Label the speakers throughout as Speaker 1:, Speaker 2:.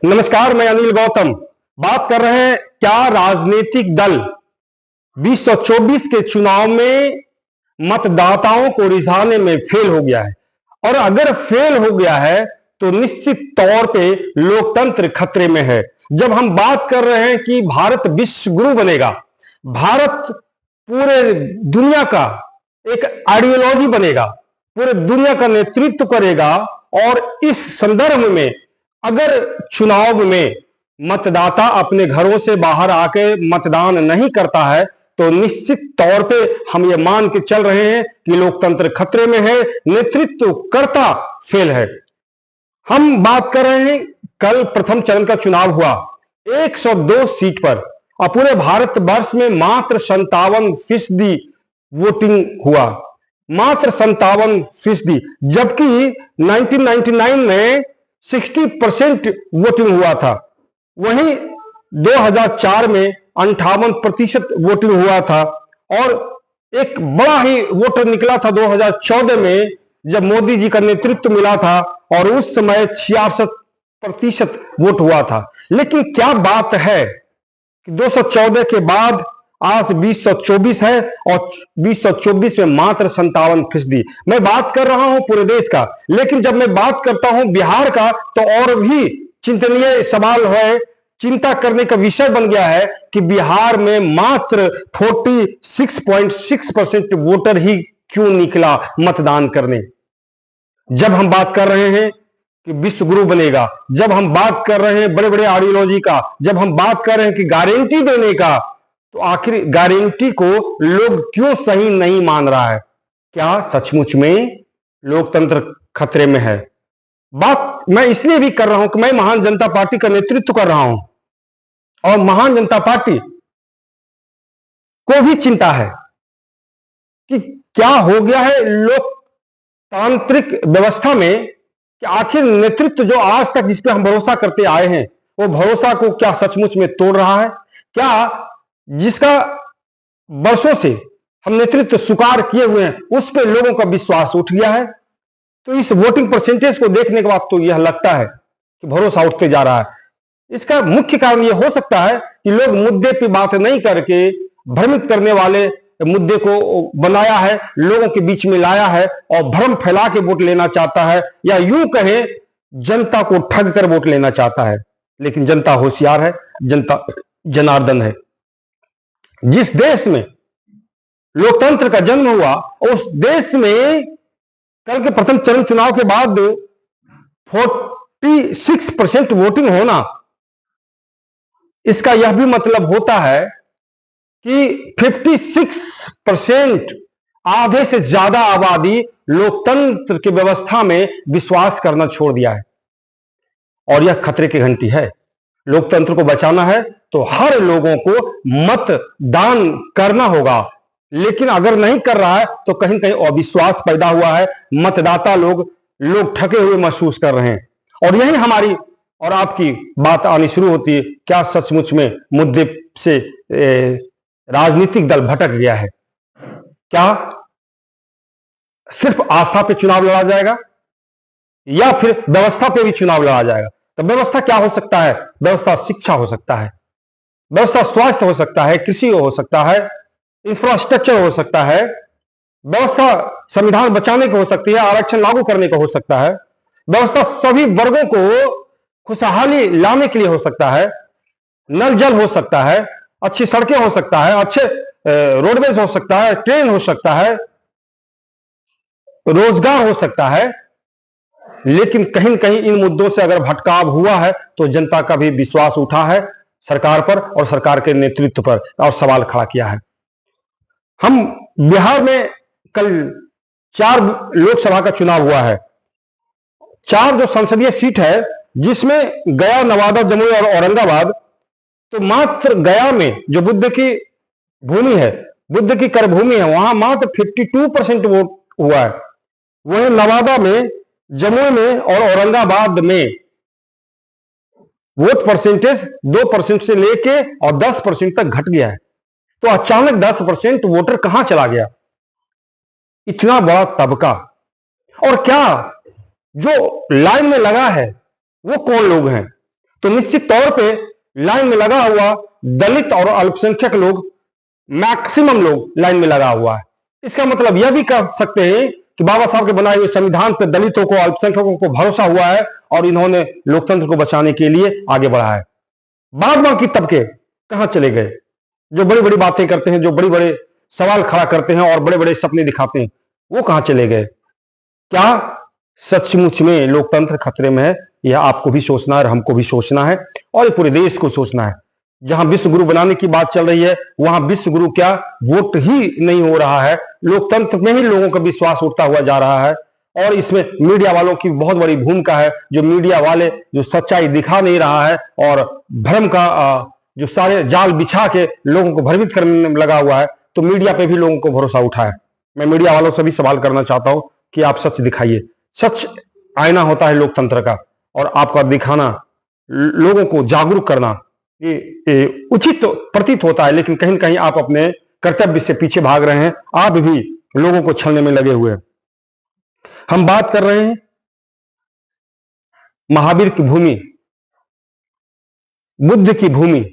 Speaker 1: नमस्कार, मैं अनिल गौतम बात कर रहे हैं। क्या राजनीतिक दल 2024 के चुनाव में मतदाताओं को रिझाने में फेल हो गया है? और अगर फेल हो गया है तो निश्चित तौर पे लोकतंत्र खतरे में है। जब हम बात कर रहे हैं कि भारत विश्व गुरु बनेगा, भारत पूरे दुनिया का एक आइडियोलॉजी बनेगा, पूरे दुनिया का नेतृत्व करेगा, और इस संदर्भ में अगर चुनाव में मतदाता अपने घरों से बाहर आके मतदान नहीं करता है तो निश्चित तौर पे हम ये मान के चल रहे हैं कि लोकतंत्र खतरे में है, नेतृत्व कर्ता फेल है। हम बात कर रहे हैं, कल प्रथम चरण का चुनाव हुआ 102 सीट पर, और पूरे भारत वर्ष में मात्र 57% वोटिंग हुआ, मात्र 57%, जबकि 1999 में 60% वोटिंग हुआ था। वहीं 2004 में 58% वोटिंग हुआ था, और एक बड़ा ही वोटर निकला था 2014 में, जब मोदी जी का नेतृत्व मिला था, और उस समय 66% वोट हुआ था। लेकिन क्या बात है कि 214 के बाद आज 2024 है, और 2024 में मात्र 57%। मैं बात कर रहा हूं पूरे देश का, लेकिन जब मैं बात करता हूं बिहार का तो और भी चिंतनीय सवाल है, चिंता करने का विषय बन गया है कि बिहार में मात्र 46.6% वोटर ही क्यों निकला मतदान करने। जब हम बात कर रहे हैं कि विश्व गुरु बनेगा, जब हम बात कर रहे हैं बड़े बड़े आइडियोलॉजी का, जब हम बात कर रहे हैं कि गारंटी देने का, तो आखिर गारंटी को लोग क्यों सही नहीं मान रहा है? क्या सचमुच में लोकतंत्र खतरे में है? बात मैं इसलिए भी कर रहा हूं कि मैं महान जनता पार्टी का नेतृत्व कर रहा हूं, और महान जनता पार्टी को भी चिंता है कि क्या हो गया है लोकतांत्रिक व्यवस्था में, कि आखिर नेतृत्व जो आज तक जिस पे हम भरोसा करते आए हैं, वो भरोसा को क्या सचमुच में तोड़ रहा है? क्या जिसका वर्षों से हम नेतृत्व स्वीकार किए हुए हैं, उस पे लोगों का विश्वास उठ गया है? तो इस वोटिंग परसेंटेज को देखने के बाद तो यह लगता है कि भरोसा उठते जा रहा है। इसका मुख्य कारण यह हो सकता है कि लोग मुद्दे पे बात नहीं करके भ्रमित करने वाले मुद्दे को बनाया है, लोगों के बीच में लाया है, और भ्रम फैला के वोट लेना चाहता है, या यूं कहें जनता को ठग कर वोट लेना चाहता है। लेकिन जनता होशियार है, जनता जनार्दन है। जिस देश में लोकतंत्र का जन्म हुआ, उस देश में कल के प्रथम चरण चुनाव के बाद 46% वोटिंग होना, इसका यह भी मतलब होता है कि 56%, आधे से ज्यादा आबादी लोकतंत्र की व्यवस्था में विश्वास करना छोड़ दिया है, और यह खतरे की घंटी है। लोकतंत्र को बचाना है तो हर लोगों को मतदान करना होगा, लेकिन अगर नहीं कर रहा है तो कहीं कहीं अविश्वास पैदा हुआ है, मतदाता लोग ठगे हुए महसूस कर रहे हैं, और यही हमारी और आपकी बात आनी शुरू होती है। क्या सचमुच में मुद्दे से राजनीतिक दल भटक गया है? क्या सिर्फ आस्था पे चुनाव लड़ा जाएगा, या फिर व्यवस्था पे भी चुनाव लड़ा जाएगा? तो व्यवस्था क्या हो सकता है? व्यवस्था शिक्षा हो सकता है, व्यवस्था स्वास्थ्य हो सकता है, कृषि हो सकता है, इंफ्रास्ट्रक्चर हो सकता है, व्यवस्था संविधान बचाने को हो सकती है, आरक्षण लागू करने को हो सकता है, व्यवस्था सभी वर्गों को खुशहाली लाने के लिए हो सकता है, नल जल हो सकता है, अच्छी सड़कें हो सकता है, अच्छे रोडवेज हो सकता है, ट्रेन हो सकता है, रोजगार हो सकता है। लेकिन कहीं न कहीं इन मुद्दों से अगर भटकाव हुआ है तो जनता का भी विश्वास उठा है सरकार पर और सरकार के नेतृत्व पर, और सवाल खड़ा किया है। हम बिहार में कल 4 लोकसभा का चुनाव हुआ है, 4 जो संसदीय सीट है, जिसमें गया, नवादा, जमुई और औरंगाबाद, तो मात्र गया में जो बुद्ध की भूमि है, बुद्ध की कर्मभूमि है, वहां मात्र 52% वोट हुआ है। वहीं नवादा में, जमुई में और औरंगाबाद में वोट परसेंटेज 2% से लेके और 10% तक घट गया है। तो अचानक 10% वोटर कहां चला गया? इतना बड़ा तबका, और क्या जो लाइन में लगा है वो कौन लोग हैं? तो निश्चित तौर पे लाइन में लगा हुआ दलित और अल्पसंख्यक लोग, मैक्सिमम लोग लाइन में लगा हुआ है। इसका मतलब यह भी कह सकते हैं कि बाबा साहब के बनाए हुए संविधान पर दलितों को, अल्पसंख्यकों को भरोसा हुआ है और इन्होंने लोकतंत्र को बचाने के लिए आगे बढ़ा है। बाद बाकी तबके कहां चले गए? जो बड़ी बड़ी बातें करते हैं, जो बड़े बड़े सवाल खड़ा करते हैं और बड़े बड़े सपने दिखाते हैं, वो कहां चले गए? क्या सचमुच में लोकतंत्र खतरे में है? यह आपको भी सोचना है और हमको भी सोचना है और पूरे देश को सोचना है। जहां विश्व गुरु बनाने की बात चल रही है, वहां विश्व गुरु क्या, वोट ही नहीं हो रहा है। लोकतंत्र में ही लोगों का विश्वास उठता हुआ जा रहा है और इसमें मीडिया वालों की बहुत बड़ी भूमिका है। जो मीडिया वाले जो सच्चाई दिखा नहीं रहा है और भ्रम का जो सारे जाल बिछा के लोगों को भ्रमित करने में लगा हुआ है, तो मीडिया पे भी लोगों को भरोसा उठा है। मैं मीडिया वालों से भी सवाल करना चाहता हूं कि आप सच दिखाइए। सच आईना होता है लोकतंत्र का और आपका दिखाना, लोगों को जागरूक करना ये उचित प्रतीत होता है, लेकिन कहीं न कहीं आप अपने कर्तव्य से पीछे भाग रहे हैं। आप भी लोगों को छलने में लगे हुए हैं। हम बात कर रहे हैं महावीर की भूमि, बुद्ध की भूमि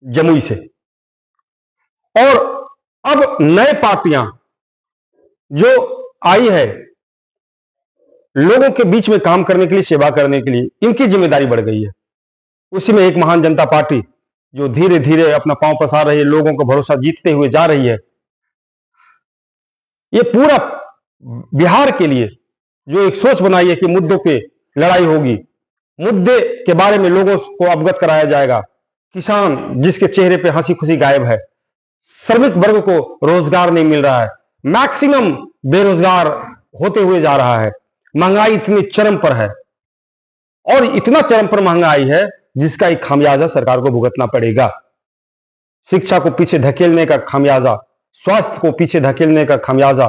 Speaker 1: जमुई से, और अब नए पार्टियां जो आई है लोगों के बीच में काम करने के लिए, सेवा करने के लिए, इनकी जिम्मेदारी बढ़ गई है। उसी में एक महान जनता पार्टी जो धीरे धीरे अपना पांव पसार रही है, लोगों का भरोसा जीतते हुए जा रही है। ये पूरा बिहार के लिए जो एक सोच बनाई है कि मुद्दों पे लड़ाई होगी, मुद्दे के बारे में लोगों को अवगत कराया जाएगा। किसान जिसके चेहरे पे हंसी खुशी गायब है, श्रमिक वर्ग को रोजगार नहीं मिल रहा है, मैक्सिमम बेरोजगार होते हुए जा रहा है, महंगाई इतनी चरम पर है और इतना चरम पर महंगाई है जिसका एक खामियाजा सरकार को भुगतना पड़ेगा। शिक्षा को पीछे धकेलने का खामियाजा, स्वास्थ्य को पीछे धकेलने का खामियाजा,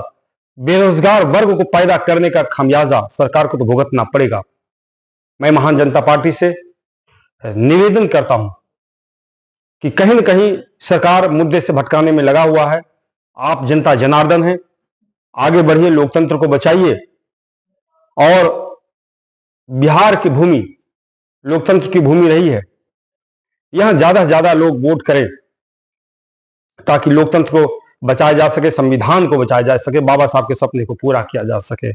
Speaker 1: बेरोजगार वर्ग को पैदा करने का खामियाजा सरकार को तो भुगतना पड़ेगा। मैं महान जनता पार्टी से निवेदन करता हूं कि कहीं न कहीं सरकार मुद्दे से भटकाने में लगा हुआ है। आप जनता जनार्दन हैं, आगे बढ़िए, लोकतंत्र को बचाइए और बिहार की भूमि लोकतंत्र की भूमि रही है। यहां ज्यादा से ज्यादा लोग वोट करें ताकि लोकतंत्र को बचाया जा सके, संविधान को बचाया जा सके, बाबा साहब के सपने को पूरा किया जा सके।